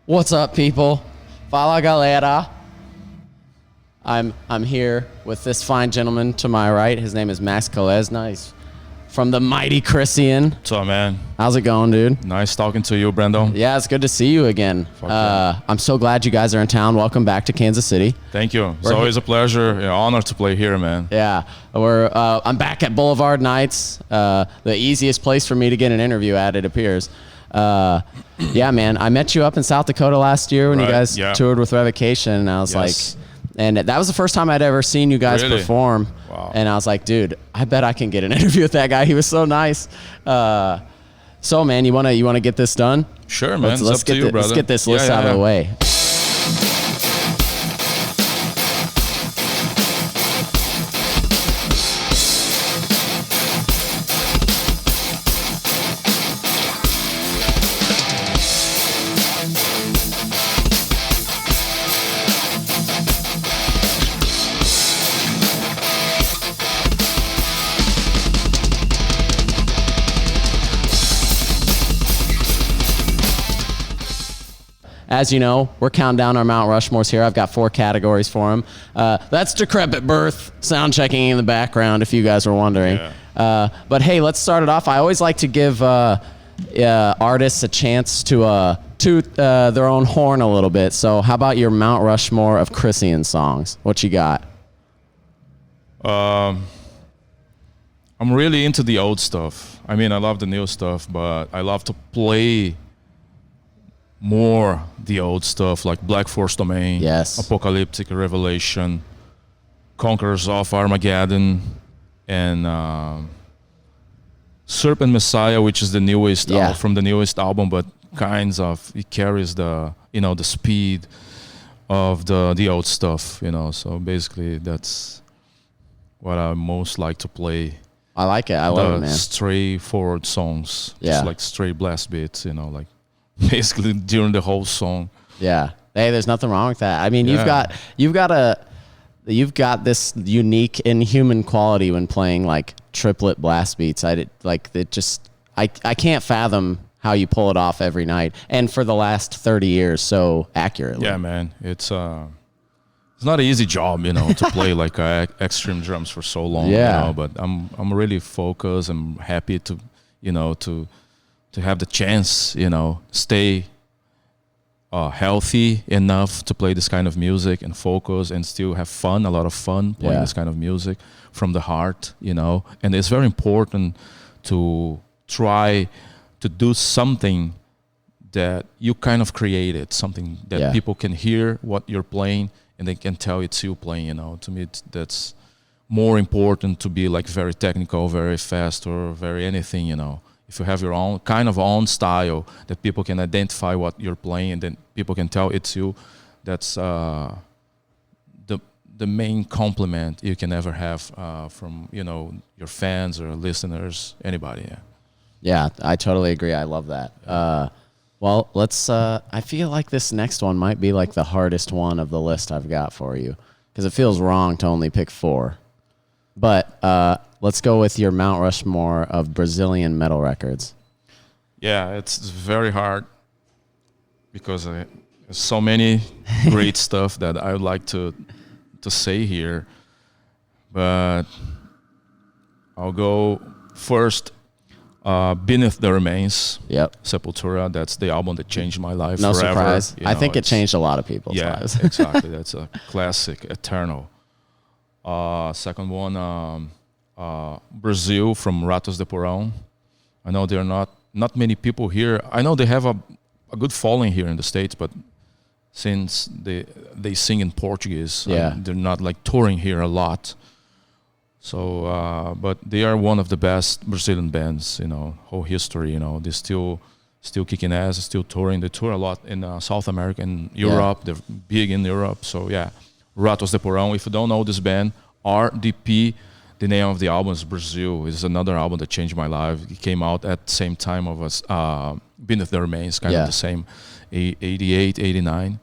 What's up, people? Fala galera. I'm here with this fine gentleman to my right. His name is Max Kolesne. He's from the mighty Krisiun. What's up, man? How's it going, dude? Nice talking to you, Brando. Yeah, it's good to see you again. Yeah. I'm so glad you guys are in town. Welcome back to Kansas City. Thank you. It's always a pleasure, honor to play here, man. Yeah, I'm back at Boulevard Nights, the easiest place for me to get an interview at, it appears. Yeah, man, I met you up in South Dakota last year when you guys toured with Revocation, and I was like, and that was the first time I'd ever seen you guys perform. Wow. And I was like, dude, I bet I can get an interview with that guy. He was so nice. So, man, you wanna get this done? Sure, man. Let's get this list out of the way. As you know, we're counting down our Mount Rushmores here. I've got 4 categories for them. That's Decrepit Birth, sound checking in the background, if you guys were wondering. Yeah. But hey, let's start it off. I always like to give artists a chance to toot their own horn a little bit. So how about your Mount Rushmore of Krisiun songs? What you got? I'm really into the old stuff. I mean, I love the new stuff, but I love to play more the old stuff like Black Force Domain, Apocalyptic Revelation, Conquerors of Armageddon, and Serpent Messiah, which is the newest from the newest album, but it carries the the speed of the old stuff, So basically, that's what I most like to play. I like it. I love it, man. Straightforward songs, just like straight blast beats, like. Basically during the whole song. Yeah. Hey, there's nothing wrong with that. I mean, you've got this unique inhuman quality when playing like triplet blast beats. I can't fathom how you pull it off every night and for the last 30 years so accurately. Yeah, man. It's not an easy job, to play like extreme drums for so long, but I'm really focused. I'm happy to, to have the chance, stay healthy enough to play this kind of music and focus and still have fun, a lot of fun playing this kind of music from the heart, And it's very important to try to do something that you kind of created, something that people can hear what you're playing and they can tell it's you playing, To me, that's more important to be like very technical, very fast, or very anything, If you have your own style that people can identify what you're playing and then people can tell it's you, that's the main compliment you can ever have from your fans or listeners, anybody. Yeah, I totally agree. I love that. Well, let's. I feel like this next one might be like the hardest one of the list I've got for you because it feels wrong to only pick 4. But let's go with your Mount Rushmore of Brazilian metal records. Yeah, it's very hard because there's so many great stuff that I would like to say here. But I'll go first. Beneath the Remains. Yep. Sepultura. That's the album that changed my life. No forever. Surprise. I think it changed a lot of people's lives. Yeah, exactly. That's a classic, eternal. Second one, Brazil from Ratos de Porão. I know there are not many people here. I know they have a good following here in the States, but since they sing in Portuguese, they're not like touring here a lot. So, but they are one of the best Brazilian bands, whole history. They still kicking ass, still touring. They tour a lot in South America and Europe. They're big in Europe. So yeah. Ratos de Porão. If you don't know this band, RDP, the name of the album is Brazil. It's another album that changed my life. It came out at the same time of us, Beneath the Remains, kind of the same, 88, 89.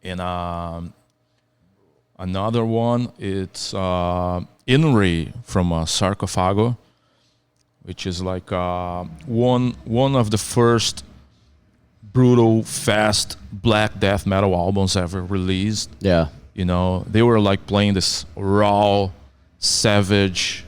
And another one, it's Inri from Sarcophago, which is like one of the first brutal, fast black death metal albums ever released. Yeah. You know, they were like playing this raw, savage,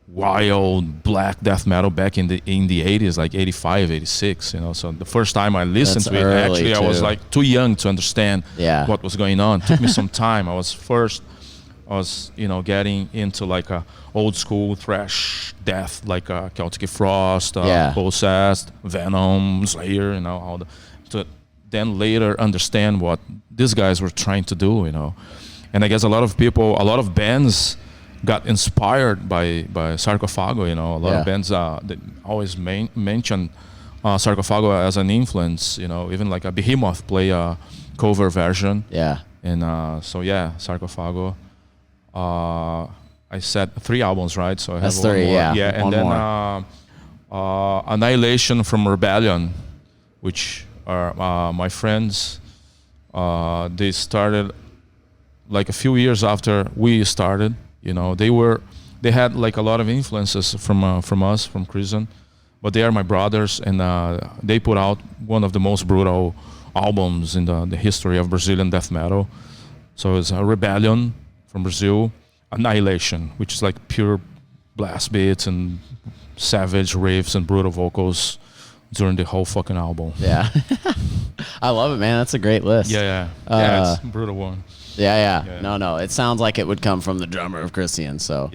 wild black death metal back in the 80s, like 85, 86. You know, so the first time I listened That's to it, early, actually, I was too. like too young to understand what was going on. It took me some time. I was, you know, getting into like a old school thrash death, like Celtic Frost, Possessed, Venom, Slayer, you know, all the. To then later understand what these guys were trying to do, you know, and I guess a lot of bands got inspired by Sarcophago, you know. A lot of bands that always mention Sarcophago as an influence, you know. Even like a Behemoth play a cover version. Yeah. And Sarcophago. I said 3 albums, right? So I That's have one 3, more. yeah. Yeah, and One then more. Annihilation from Rebellion, which are my friends. They started like a few years after we started. You know, they had like a lot of influences from us, from Krisiun, but they are my brothers, and they put out one of the most brutal albums in the history of Brazilian death metal. So it's a Rebellion from Brazil, Annihilation, which is like pure blast beats and savage riffs and brutal vocals during the whole fucking album. Yeah. I love it, man. That's a great list. Yeah, it's a brutal one. Yeah. No. It sounds like it would come from the drummer of Krisiun. So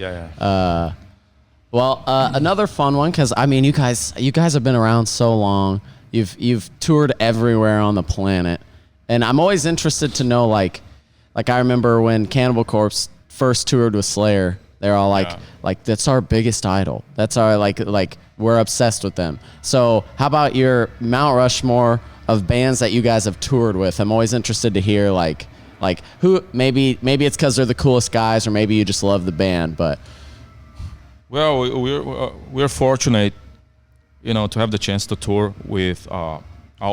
another fun one, because I mean, you guys have been around so long. You've toured everywhere on the planet, and I'm always interested to know, like I remember when Cannibal Corpse first toured with Slayer. They're all like that's our biggest idol. That's our like we're obsessed with them. So how about your Mount Rushmore of bands that you guys have toured with? I'm always interested to hear like who, maybe it's because they're the coolest guys, or maybe you just love the band. But well, we're fortunate, you know, to have the chance to tour with all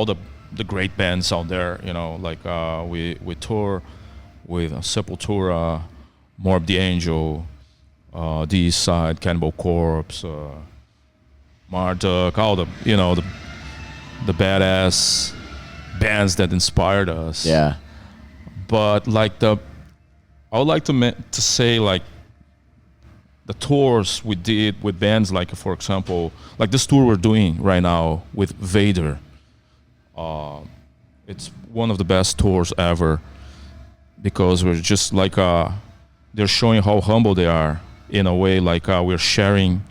the great bands out there. You know, like we tour with Sepultura, Morbid the Angel, the East Side, Cannibal Corpse, Marduk, all the, you know, the badass bands that inspired us. yeah, But like I would like to say, like, the tours we did with bands, like, for example, like this tour we're doing right now with Vader. It's one of the best tours ever, because we're just like they're showing how humble they are, in a way, like we're sharing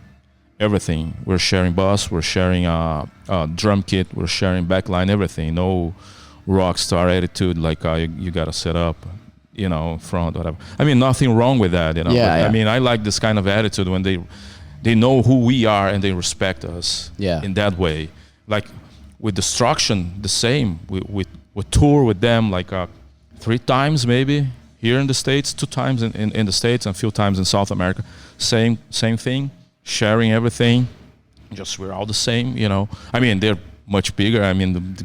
everything. We're sharing bus, we're sharing drum kit, we're sharing backline, everything. No rock star attitude, like you gotta set up, you know, front, whatever. I mean, nothing wrong with that, you know. Yeah. I mean, I like this kind of attitude when they know who we are and they respect us. Yeah. In that way. Like with Destruction, the same. We tour with them like 3 times maybe here in the States, 2 times in the States, and a few times in South America. Same thing, sharing everything. Just we're all the same, you know. I mean, they're much bigger. I mean,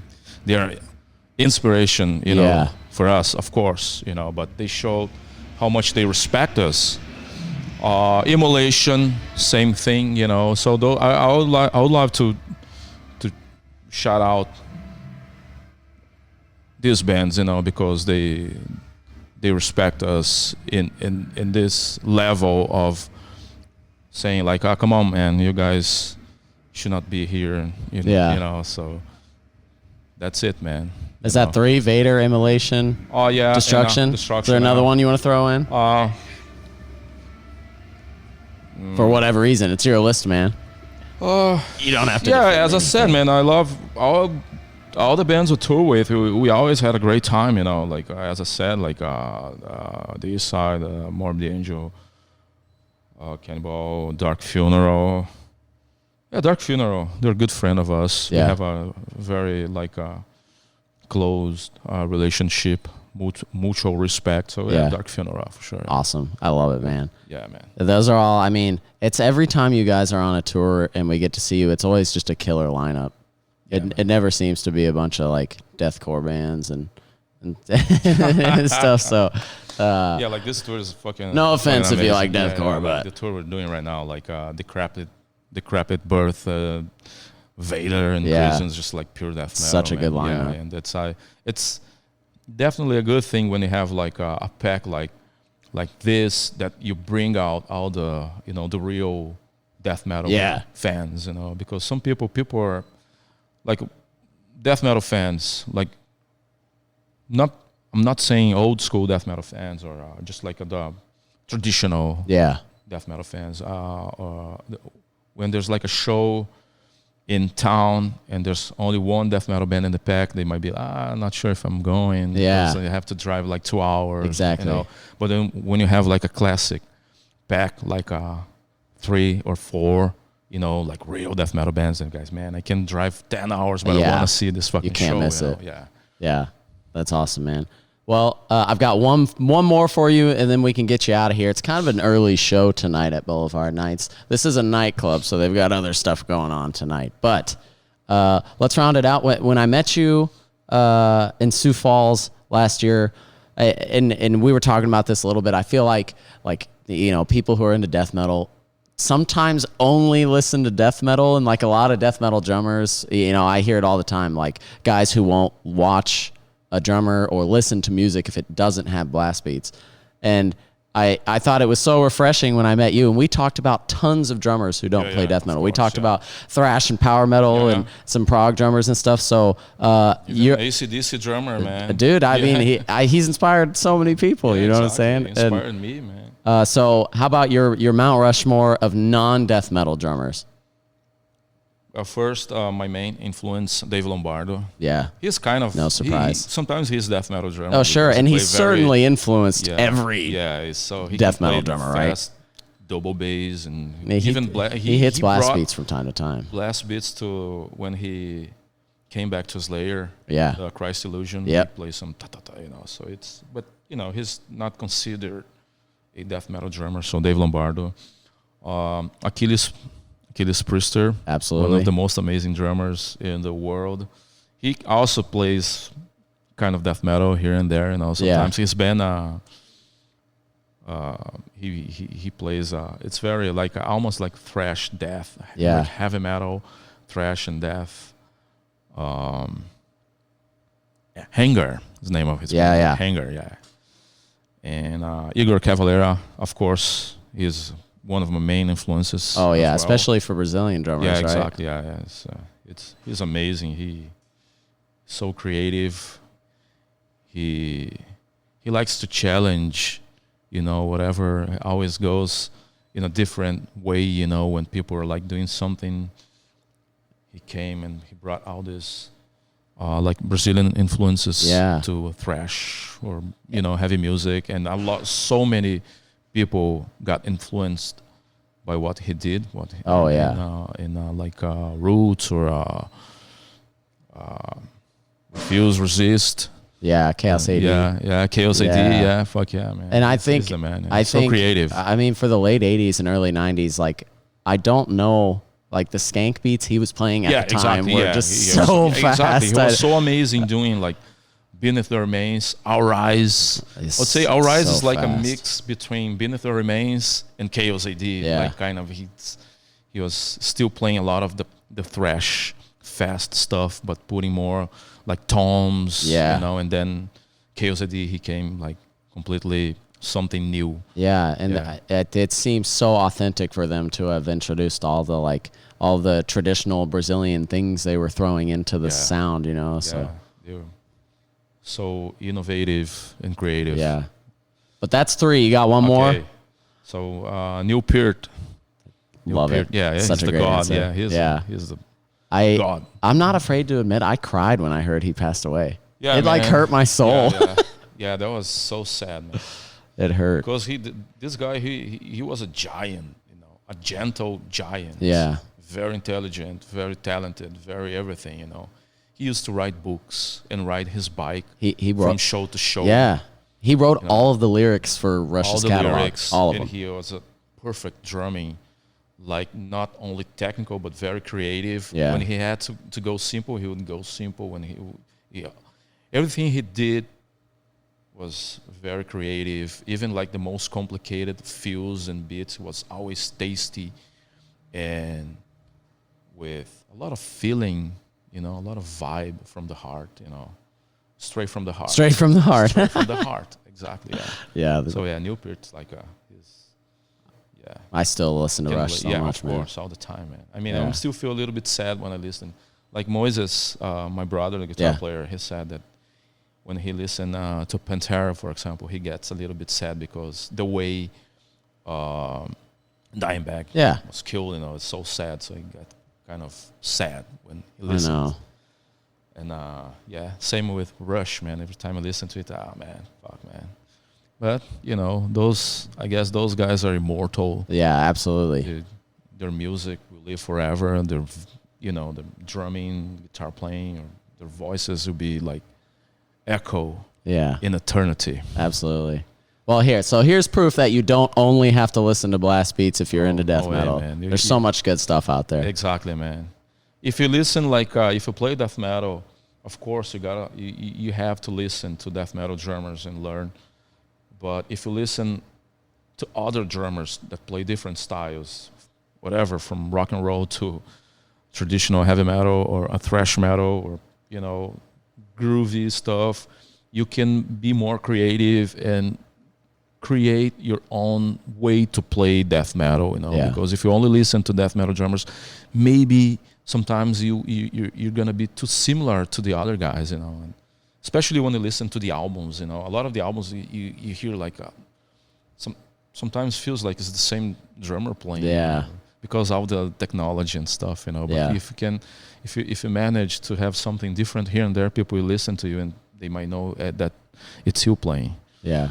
they're inspiration, you know, for us, of course, you know. But they show how much they respect us. Immolation, same thing, you know. So I would love to shout out these bands, you know, because they respect us in this level of saying like, oh, come on, man, you guys should not be here, you know. So that's it, man. Is that 3? Vader, Immolation, oh yeah, Destruction? Destruction. Is there another one you want to throw in? For whatever reason, it's your list, man. You don't have to. Yeah, as I said, man, I love all the bands we tour with. We always had a great time, you know. Like as I said, like the East Side, Morbid the Angel, Cannibal, Dark Funeral. Yeah, Dark Funeral. They're a good friend of us. Yeah. We have a very close relationship, mutual respect. So yeah, Dark Funeral for sure. Awesome. I love it, man. Yeah, man. Those are all, I mean, it's every time you guys are on a tour and we get to see you, it's always just a killer lineup. It never seems to be a bunch of like deathcore bands and stuff. So yeah, like this tour is fucking. No offense if you like amazing. deathcore, but like the tour we're doing right now, like Decrepit Birth, Vader and Krisiun is just like pure death metal. Such a good man. lineup. Yeah, and it's definitely a good thing when you have like a pack like this, that you bring out all the the real death metal fans, because some people are like death metal fans, like I'm not saying old school death metal fans or just like the traditional death metal fans. When there's like a show in town and there's only one death metal band in the pack, they might be I'm not sure if I'm going. So you have to drive like 2 hours. Exactly. But then when you have like a classic pack, like 3 or 4, like real death metal bands, and guys, man, I can drive 10 hours, but I want to see this fucking show. You can't miss it. Yeah. That's awesome, man. Well, I've got one more for you, and then we can get you out of here. It's kind of an early show tonight at Boulevard Nights. This is a nightclub, so they've got other stuff going on tonight. But let's round it out. When I met you in Sioux Falls last year, and we were talking about this a little bit, I feel like people who are into death metal sometimes only listen to death metal, and like a lot of death metal drummers, I hear it all the time, like guys who won't watch a drummer or listen to music if it doesn't have blast beats. And I thought it was so refreshing when I met you, and we talked about tons of drummers who don't play death metal. We talked about thrash and power metal and some prog drummers and stuff. So you're AC/DC drummer, man. Dude, I mean, he's inspired so many people. You know what I'm saying? He inspired me, man. So how about your Mount Rushmore of non-death metal drummers? First, my main influence, Dave Lombardo. Yeah. He's kind of... No surprise. Sometimes he's death metal drummer. Oh, sure. And he certainly influenced every so he death metal drummer, fast, double bass, and he hits blast beats from time to time. Blast beats to when he came back to Slayer. Yeah. The Christ Illusion. Yep. He plays some ta-ta-ta, So it's... But, he's not considered a death metal drummer. So Dave Lombardo. Achilles Priester, absolutely one of the most amazing drummers in the world. He also plays kind of death metal here and there, sometimes he's been he plays it's very like almost like thrash death, like heavy metal, thrash and death. Hanger is the name of his band. Hanger, and Igor Cavalera, of course, is one of my main influences. Oh yeah, especially for Brazilian drummers. Yeah, exactly. Right? He's amazing. He's so creative. He likes to challenge, whatever. Always goes in a different way. When people are like doing something, he came and he brought all this like Brazilian influences to thrash or heavy music, and so many people got influenced by what he did. In like Roots or Refuse, Resist. Yeah, Chaos AD. Chaos AD. Yeah, fuck yeah, man. And I think he's the man. He's so creative. I mean, for the late '80s and early '90s, like I don't know, like the skank beats he was playing at the time were just so fast. Exactly. He was so amazing doing like Beneath the Remains, Our Eyes. I'd say Our Eyes is like a mix between Beneath the Remains and Chaos AD. Like kind of he was still playing a lot of the thrash, fast stuff, but putting more like toms, and then Chaos AD, he came like completely something new. Yeah, and it seems so authentic for them to have introduced all the traditional Brazilian things they were throwing into the sound, so. They were so innovative and creative. Yeah. But that's 3. You got one more? So Neil Peart. Love it. Yeah, Such he's a the great god. answer. He's the god. I'm not afraid to admit I cried when I heard he passed away. Yeah, it like hurt my soul. Yeah, that was so sad, man. It hurt. Because this guy, he was a giant, a gentle giant. Yeah. Very intelligent, very talented, very everything, He used to write books and ride his bike he wrote, from show to show. Yeah. He wrote all of the lyrics for Rush's catalog. Lyrics, all of them. And he was a perfect drumming, like not only technical but very creative. Yeah. When he had to go simple, he would go simple. When he everything he did was very creative. Even like the most complicated fills and beats was always tasty and with a lot of feeling, a lot of vibe from the heart, straight from the heart. Straight from the heart. Straight from the heart, exactly. Yeah. Yeah. So Newpert's like I still listen to Rush so much, of man. course, all the time, man. I mean, I still feel a little bit sad when I listen. Like Moises, my brother, the guitar player, he said that when he listened to Pantera, for example, he gets a little bit sad because the way Dimebag was killed, it's so sad. So he got kind of sad when he listened. I know. And same with Rush, man. Every time I listen to it, man, fuck, man. But I guess those guys are immortal. Yeah, absolutely. Their music will live forever, and their the drumming, guitar playing, or their voices will be like echo in eternity. Absolutely. Well, here's proof that you don't only have to listen to blast beats if you're into death metal. Man. There's so much good stuff out there. Exactly, man. If you listen, if you play death metal, of course you have to listen to death metal drummers and learn. But if you listen to other drummers that play different styles, whatever, from rock and roll to traditional heavy metal or a thrash metal or groovy stuff, you can be more creative and create your own way to play death metal. Because if you only listen to death metal drummers, maybe sometimes you're gonna be too similar to the other guys. And especially when you listen to the albums, a lot of the albums you hear like sometimes feels like it's the same drummer playing. Yeah. Because of the technology and stuff, But if you manage to have something different here and there, people will listen to you and they might know that it's you playing. Yeah.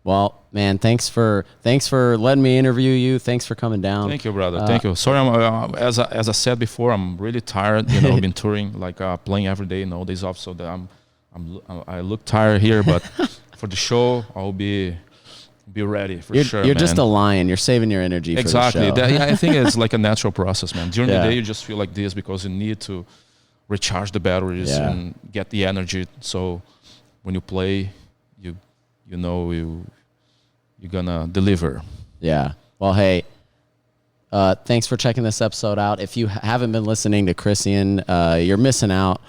Well, man, thanks for letting me interview you. Thanks for coming down. Thank you, brother. Thank you. Sorry, I'm as I said before, I'm really tired. I've been touring, playing every day, no days off, so that I look tired here, but for the show, I'll be ready for sure. You're just a lion. You're saving your energy. Exactly. For the show. I think it's like a natural process, man. During the day, you just feel like this because you need to recharge the batteries and get the energy. So when you play, you're gonna deliver. Yeah. Well, hey, thanks for checking this episode out. If you haven't been listening to Krisiun, you're missing out.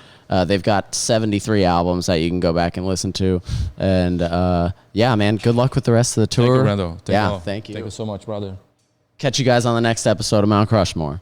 They've got 73 albums that you can go back and listen to. And man, good luck with the rest of the tour. Thank you, Brando. Thank you. Thank you so much, brother. Catch you guys on the next episode of Mount Rushmore.